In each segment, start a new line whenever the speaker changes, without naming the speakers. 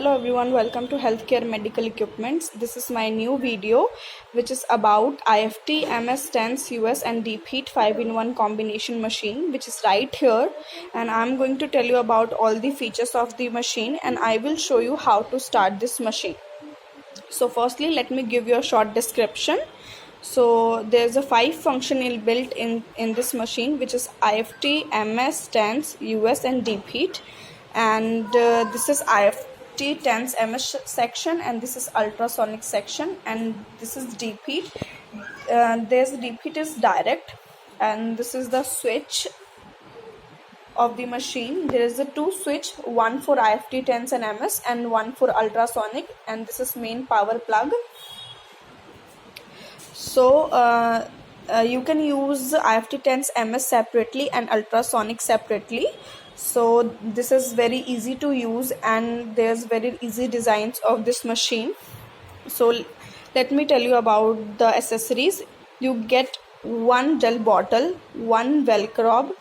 Hello everyone, welcome to Healthcare Medical Equipments. This is my new video which is about IFT MS Stents US and Deep Heat 5-in-1 combination machine, which is right here, and I'm going to tell you about all the features of the machine and I will show you how to start this machine. So firstly, let me give you a short description. So there's a 5 function built in this machine, which is IFT, MS, Stents, US and Deep Heat, and this is IFT TENS MS section, and this is ultrasonic section, and this is Deep Heat. There's Deep Heat is direct, and this is the switch of the machine. There is a 2 switch, one for IFT TENS and MS and one for ultrasonic, and this is main power plug. So you can use IFT TENS MS separately and ultrasonic separately. So this is very easy to use and there's very easy designs of this machine. So let me tell you about the accessories. You get one gel bottle, one velcro,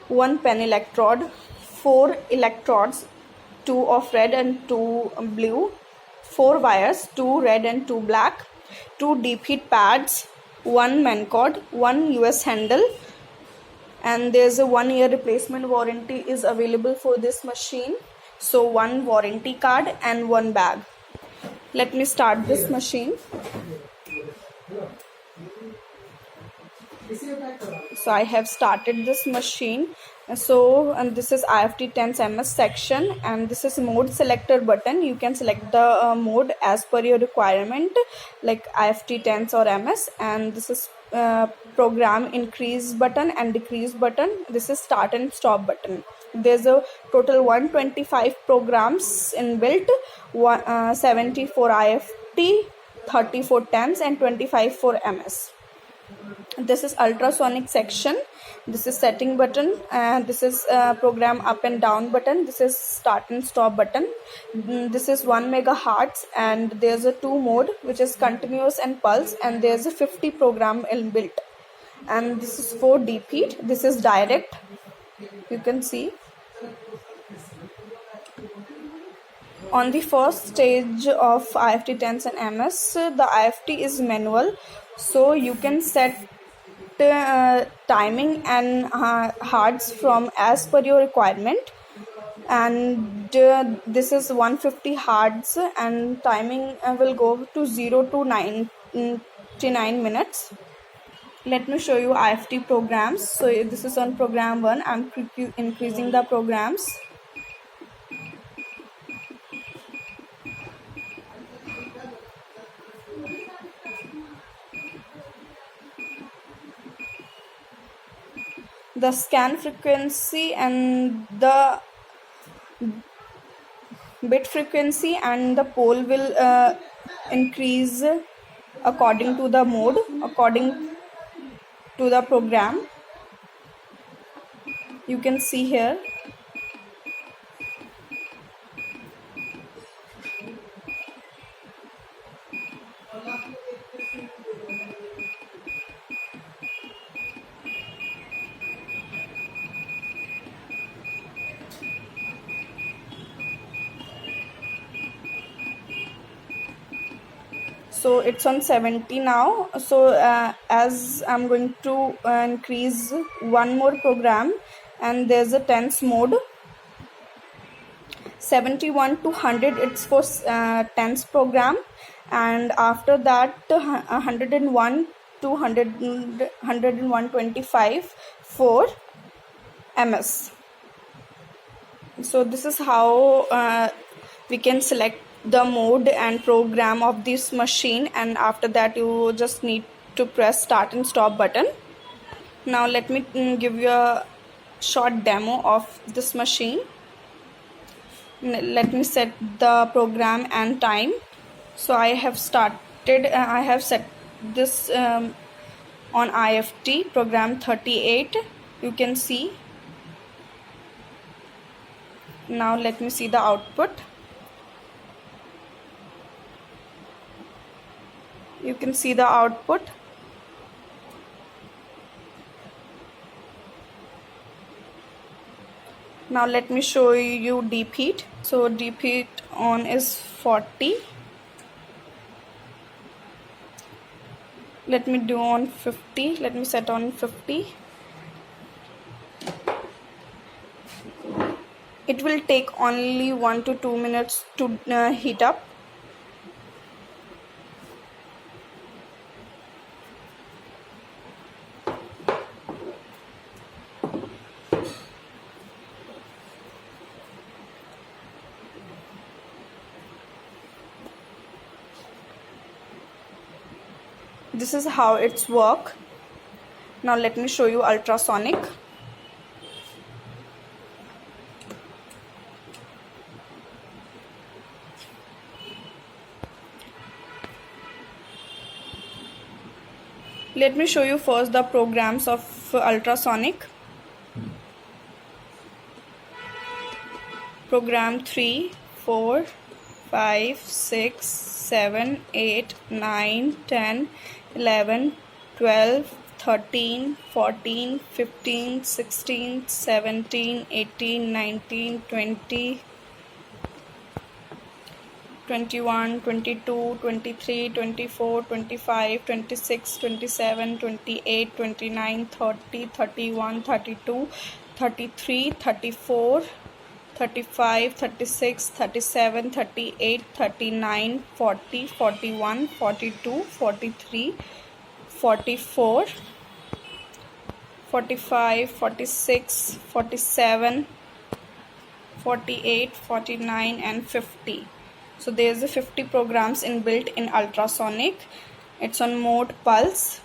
one pen electrode, 4 electrodes, 2 of red and 2 blue, 4 wires, 2 red and 2 black, 2 deep heat pads, 1 main cord, 1 US handle, and there's a 1-year replacement warranty is available for this machine. So 1 warranty card and 1 bag. Let me start this machine. So I have started this machine. And this is IFT TENS MS section, and this is mode selector button. You can select the mode as per your requirement, like IFT TENS or MS. And this is program increase button and decrease button. This is start and stop button. There's a total 125 programs inbuilt, 70 for IFT, 30 for TENS and 25 for MS. This is ultrasonic section. This is setting button, and this is program up and down button. This is start and stop button. This is 1 megahertz, and there's a 2 mode, which is continuous and pulse, and there's a 50 program inbuilt. And this is for deep heat. This is direct. You can see. On the first stage of IFT TENS and MS, the IFT is manual, so you can set timing and hertz from as per your requirement. And this is 150 hertz, and timing will go to 0 to 99 minutes. Let me show you IFT programs. So this is on program 1. I'm increasing the programs. The scan frequency and the bit frequency and the pole will increase according to the mode, according to the program. You can see here. So it's on 70 now. So as I'm going to increase one more program, and there's a TENS mode. 71 to 100 it's for TENS program, and after that 101 to 125 for MS. So this is how we can select the mode and program of this machine, and after that you just need to press start and stop button. Now let me give you a short demo of this machine. Let me set the program and time. So I have set this on IFT program 38. You can see. Now let me see the output. You can see the output. Now let me show you deep heat. So deep heat on is 40. Let me do on 50. Let me set on 50. It will take only 1 to 2 minutes to heat up. This is how it's work. Now let me show you ultrasonic. Let me show you first the programs of ultrasonic. Program 3, 4, 5, 6, 7, 8, 9, 10, 11, 12, 13, 14, 15, 16, 17, 18, 19, 20, 21, 22, 23, 24, 25, 26, 27, 28, 29, 30, 31, 32, 33, 34, 35, 36, 37, 38, 39, 40, 41, 42, 43, 44, 45, 46, 47, 48, 49 and 50. So there's the 50 programs inbuilt in ultrasonic. It's on mode pulse.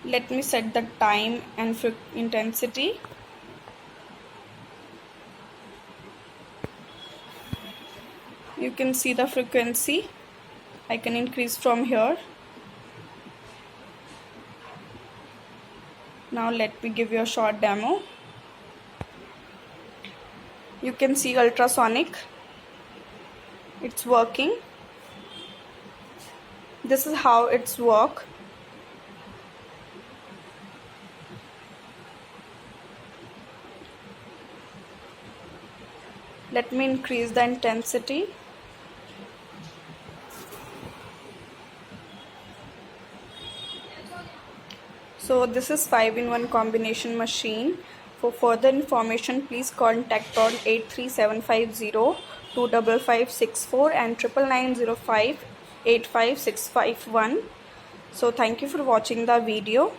Let me set the time and intensity. You can see the frequency. I can increase from here. Now let me give you a short demo. You can see ultrasonic. It's working. This is how it's work. Let me increase the intensity. So this is 5-in-1 combination machine. For further information, please contact on 83750 25564 and 99905 85651. So thank you for watching the video.